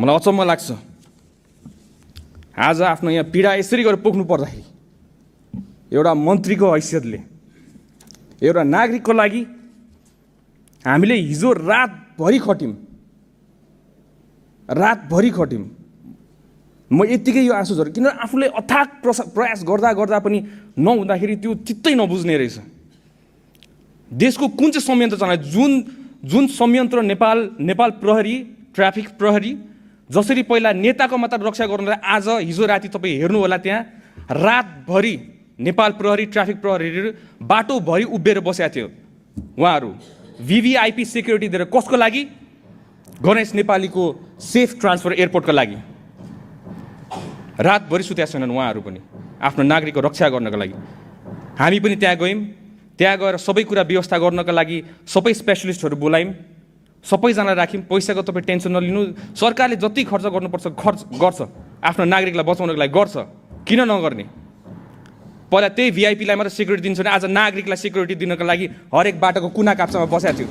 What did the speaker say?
मलाई अचम्म लाग्छ आज आफ्नो यहाँ पीडा यसरी गरेर पोख्नु पर्दाखेरि एउटा मन्त्रीको हैसियतले एउटा नागरिकको लागि हामीले हिजो रातभरि खट्यौँ म यतिकै यो आँसु झर्यो किन आफूले अथाक प्रयास गर्दा पनि नहुँदाखेरि त्यो चित्तै नबुझ्ने रहेछ। देशको कुन चाहिँ संयन्त्र चलायो जुन संयन्त्र नेपाल प्रहरी ट्राफिक प्रहरी जसरी पहिला नेताको मात्र रक्षा गर्नलाई आज हिजो राति तपाईँ हेर्नु होला त्यहाँ रातभरि नेपाल प्रहरी ट्राफिक प्रहरीहरू बाटोभरि उभिएर बसेका थियो। उहाँहरू VVIP सेक्युरिटी दिएर कसको लागि? गणेश नेपालीको सेफ ट्रान्सफर एयरपोर्टको लागि रातभरि सुतेका छैनन् उहाँहरू पनि आफ्नो नागरिकको रक्षा गर्नको लागि। हामी पनि त्यहाँ गयौँ, त्यहाँ गएर सबै कुरा व्यवस्था गर्नको लागि सबै स्पेसलिस्टहरू बोलायौँ, सबैजना राख्यौँ। पैसाको तपाईँ टेन्सन नलिनु, सरकारले जति खर्च गर्नुपर्छ गर्छ, आफ्नो नागरिकलाई बचाउनको लागि गर्छ, किन नगर्ने? पहिला त्यही VIPलाई मात्र सेक्युरिटी दिन्छ भने आज नागरिकलाई सेक्युरिटी दिनको लागि हरेक बाटोको कुना काप्चामा बसेको थियो।